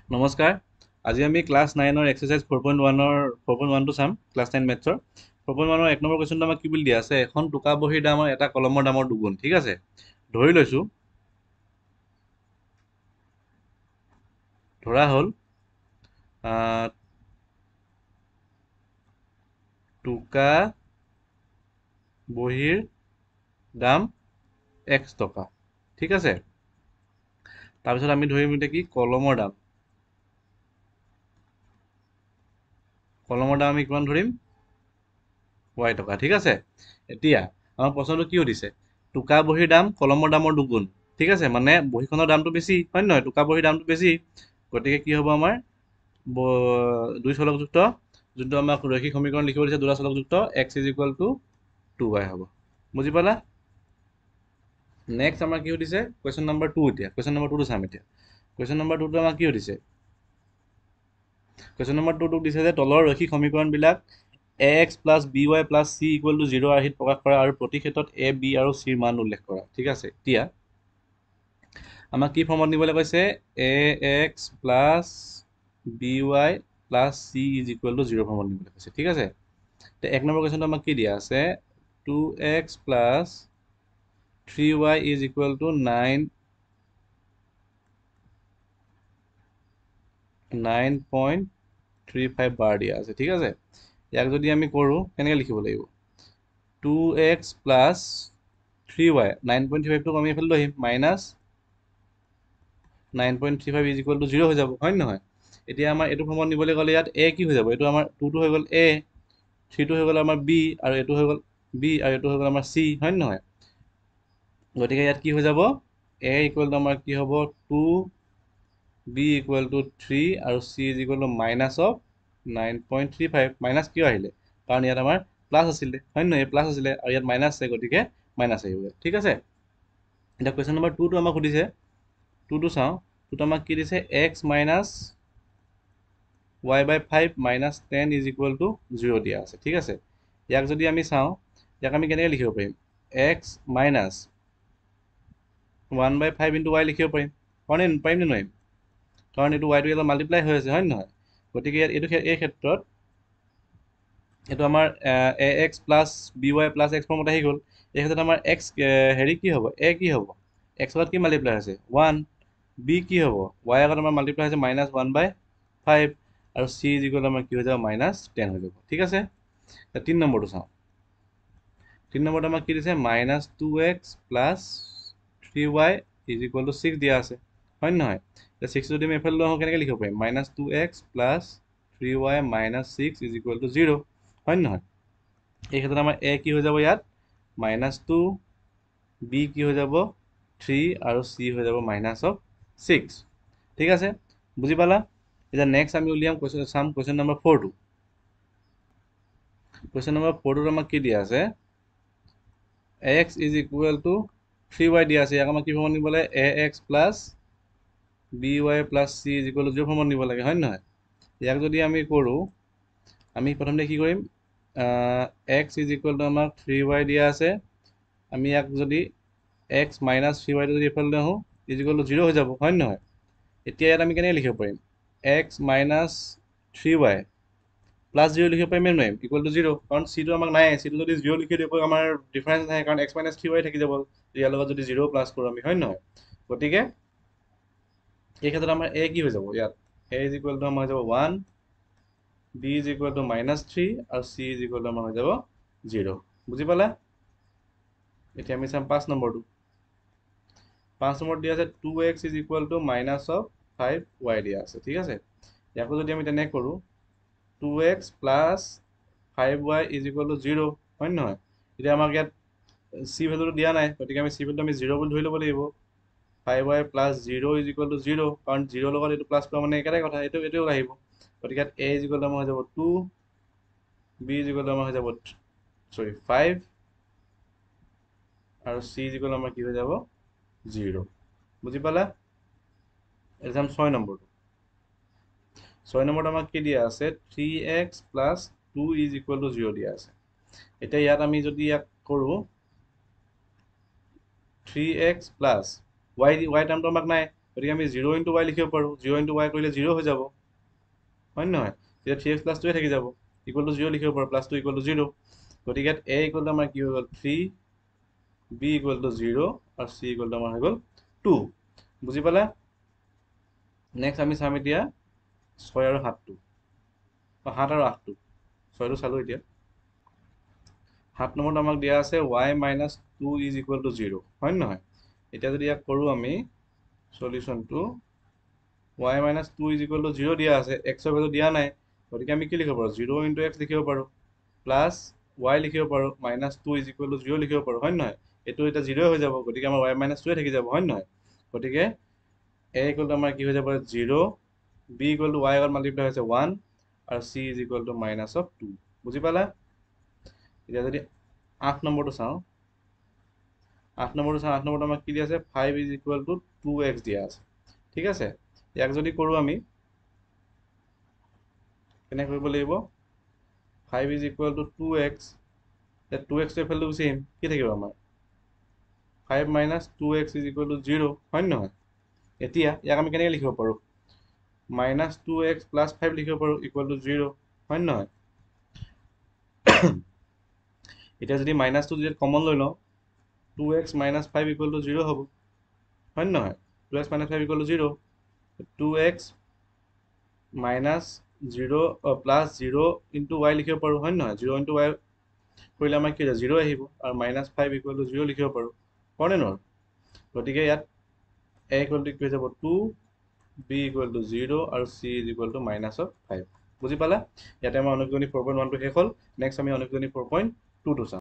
নমস্কাৰ আজি আমি ক্লাছ 9 এক্সাৰসাইজ 4.1 চাম ক্লাছ 9 মেথছৰ 4.1 এক নম্বৰ কোৱেশ্চনটো আমাক কি বুলি দিয়া আছে এখন টুকা বহীৰ দাম আৰু এটা কলমৰ দামৰ দুগুণ ঠিক আছে ধৰি লৈছো ধৰা হ'ল টুকা বহীৰ দাম x টকা ঠিক আছে তাৰপিছত আমি ধৰিম এতিয়া কি কলমৰ দাম আমি কিমান ধৰিম y টকা ঠিক আছে এতিয়া আমাৰ প্ৰশ্নটো কি সুধিছে টুকা বহীৰ দাম কলমৰ দামৰ দুগুণ ঠিক আছে মানে বহীখনৰ দামটো বেছি হয় নহয় টুকা বহীৰ দামটো বেছি গতিকে কি হ'ব আমাৰ দুই চলকযুক্ত যোনটো আমাক ৰৈখিক সমীকৰণ লিখিব দিছে দুটা চলকযুক্ত x = 2y হ'ব বুজি পালা নেক্সট আমাৰ কি সুধিছে কুৱেশ্যন নম্বৰ 2 এতিয়া কুৱেশ্যন নম্বৰ 2 চাম এতিয়া কুৱেশ্যন নম্বৰ 2 আমাক কি সুধিছে কুৱেশ্যন নম্বৰ 2 টোক দিছে যে তলৰ ৰৈখিক সমীকৰণবিলাক ax + by + c = 0 আৰ্হিত প্ৰকাশ কৰা আৰু প্ৰতি ক্ষেত্ৰত a b আৰু c ৰ মান উল্লেখ কৰা ঠিক আছে এতিয়া আমাক কি ফৰ্মত নিবলৈ কৈছে ax + by + c = 0 ফৰ্মত নিবলৈ কৈছে ঠিক আছে তে এক নম্বৰ কুৱেশ্যনটো আমাক কি দিয়া আছে 2x + 3y = 9.35 বাৰ দিয়া আছে ঠিক আছে ইয়াক যদি আমি কৰো কেনেকৈ লিখিব লাগিব 2x + 3y 9.35 টোক আমি এফালে লৈ আহিম মাইনাছ 9.35 = 0 হৈ যাব হয় নহয় এতিয়া আমাৰ এইটো ফৰ্মত নিবলৈ গ'লে ইয়াত a কি হৈ যাব এইটো আমাৰ 2 টো হৈ গ'ল a 3 টো হৈ গ'ল আমাৰ b আৰু এইটো হৈ গ'ল b আৰু এইটো হৈ গ'ল আমাৰ c হয় নহয় গতিকে ইয়াত কি হৈ যাব a = আমাৰ কি হ'ব 2 b = 3 আৰু c = -9.35 মাইনাছ কিয় আহিলে কাৰণ ইয়াত আমাৰ প্লাছ আছিলে হয় নহয় প্লাছ আছিলে আৰু ইয়াত মাইনাছ আছে গতিকে মাইনাছ আহিব ঠিক আছে এতিয়া কুৱেশ্যন নম্বৰ 2 টো আমাক সুধিছে 2 টো চাওঁ 2 টো আমাক কি দিছে x - y/5 - 10 = 0 দিয়া আছে ঠিক আছে ইয়াক যদি আমি চাওঁ ইয়াক আমি কেনেকৈ লিখিব পাৰিম x - 1/5 * y লিখিব পাৰিম পাৰিম নে নোৱাৰিম কাৰণ এইটো y টো ইয়াত মাল্টিপ্লাই হৈ আছে হয় নহয় গতিকে ইয়াত এই ক্ষেত্ৰত এইটো আমাৰ ax + by + x ফৰ্মত আহি গ'ল এই ক্ষেত্ৰত আমাৰ x হেৰি কি হ'ব a কি হ'ব x লগত কি মাল্টিপ্লাই হৈছে 1 b কি হ'ব y আগত আমাৰ মাল্টিপ্লাই হৈছে -1/5 আৰু c = আমাৰ কি হৈ যাব -10 হৈ যাব ঠিক আছে 3 নম্বৰটো চাওঁ 3 নম্বৰটো আমাক কি দিছে -2x + 3y = 6 দিয়া আছে হয় নহয় 6 যদি আমি এফালে লৈ আহোঁ কেনেকৈ লিখিব পাৰিম -2x + 3y - 6 = 0 হয় নহয় এই ক্ষেত্ৰত আমাৰ a কি হৈ যাব ইয়াত -2 b কি হৈ যাব 3 আৰু c হৈ যাব -6 ঠিক আছে বুজি পালা এতিয়া নেক্সট আমি উলিয়াম চাম কুৱেশ্যন নম্বৰ 4 টো কুৱেশ্যন নম্বৰ 4 টোত আমাক কি দিয়া আছে x = 3y দিয়া আছে ইয়াক আমাক কি ফৰ্মত নিব লাগে ax + by + c = 0 ফৰ্মত নিব লাগে হয় নহয় ইয়াক যদি আমি কৰোঁ আমি প্ৰথমতে কি কৰিম x = আমাক 3y দিয়া আছে আমি ইয়াক যদি x - 3y যদি এফালে লৈ আহোঁ = 0 হৈ যাব হয় নহয় এতিয়া ইয়াত আমি কেনেকৈ লিখিব পাৰিম x - 3y + 0 লিখিব পাৰিম নে নোৱাৰিম =0 কাৰণ c টো আমাক নাই c টো যদি 0 লিখি দিওঁ আমাৰ ডিফাৰেঞ্চ নাহে কাৰণ x - 3y থাকি যাব ইয়াৰ লগত যদি 0 প্লাছ কৰোঁ আমি হয় নহয় গতিকে এই ক্ষেত্ৰত আমাৰ a কি হৈ যাব ইয়াত a = আমাৰ হৈ যাব 1 b = -3 আৰু c = আমাৰ হৈ যাব 0 বুজি পালা এতিয়া আমি চাম 5 নম্বৰটো 5 নম্বৰত দিয়া আছে 2x = -5y দিয়া আছে ঠিক আছে ইয়াকো যদি আমি তেনে কৰোঁ 2x + 5y = 0 হয় নহয় এতিয়া আমাক ইয়াত c ভেলুটো দিয়া নাই গতিকে আমি c ভেলুটো আমি 0 বুলি ধৰি ল'ব লাগিব 5y + 0 = 0 কাৰণ 0 লগত এইটো প্লাছ কৰা মানে একেটাই কথা এইটো আহিব গতিকে a = আমাৰ হৈ যাব 2 b = আমাৰ হৈ যাব 5 আৰু c = আমাৰ কি হৈ যাব 0 বুজি পালা এক্সাম 6 নম্বৰটো 6 নম্বৰত আমাক কি দিয়া আছে 3x + 2 = 0 দিয়া আছে এতিয়া ইয়াত আমি যদি ইয়াক কৰোঁ 3x + y টাৰ্মটো আমাক নাই গতিকে আমি 0 ইনটু y লিখিব পাৰোঁ 0 ইনটু y কৰিলে 0 হৈ যাব হয় নহয় তেতিয়া 3x প্লাছ 2 থাকি যাব ইকুৱেল টু 0 লিখিব পাৰোঁ প্লাছ 2 ইকুৱেল টু 0 গতিকে a ইকুৱেল টু আমাৰ কি হৈ গ'ল 3 b ইকুৱেল টু 0 আৰু c ইকুৱেল টু আমাৰ হৈ গ'ল 2 বুজি পালা নেক্সট আমি চাম এতিয়া 6 আৰু 7টো 7 আৰু 8টো 6টো চালোঁ এতিয়া 7 নম্বৰত আমাক দিয়া আছে y minus 2 is equal to 0 হয় নহয় এতিয়া যদি ইয়াক কৰোঁ আমি সলিউশনটো y minus 2 is equal to 0 দিয়া আছে x ৰ ভ্যালু দিয়া নাই গতিকে আমি কি লিখিব পাৰোঁ 0 into x লিখিব পাৰোঁ প্লাছ y লিখিব পাৰোঁ minus 2 is equal to 0 লিখিব পাৰোঁ হয় নহয় এইটো এটা 0 হৈ যাব গতিকে আমাৰ y minus 2 থাকি যাব হয় নহয় গতিকে a equal to আমাৰ কি হৈ যাব 0 b equal to y লগত মাল্টিপ্লাই হৈছে 1 আৰু c is equal to minus of 2 বুজি পালা এতিয়া যদি 8 নম্বৰটো চাওঁ 8 নম্বৰটো আমাক কি দিয়া আছে 5 is equal to 2x দিয়া আছে ঠিক আছে ইয়াক যদি কৰোঁ আমি কেনে কৰিব লাগিব 5 is equal to 2x that 2x টো এফালে গুচি আহিম কি থাকিব আমাৰ 5 minus 2x is equal to 0 হয় নহয় এতিয়া ইয়াক আমি কেনেকৈ লিখিব পাৰোঁ minus 2x plus 5 লিখিব পাৰোঁ equal to 0 হয় নহয় এতিয়া যদি মাইনাছটো যদি কমন লৈ লওঁ 2x minus 5 equal to 0 হ'ব হয় নহয় 2x minus 5 equal to 0 2x minus 0 plus 0 into y লিখিব পাৰোঁ হয় নহয় 0 into y কৰিলে আমাৰ কি হৈ 0 আহিব আৰু minus 5 equal to 0 লিখিব পাৰোঁ হয়নে নহয় গতিকে ইয়াত a equal to কি হৈ যাব 2 b equal to 0 আৰু c is equal to minus of 5 বুজি পালা ইয়াতে আমাৰ অনুক্ৰমণিক 4.1 টো শেষ হ'ল নেক্সট আমি অনুক্ৰমণিক 4.2 টো চাম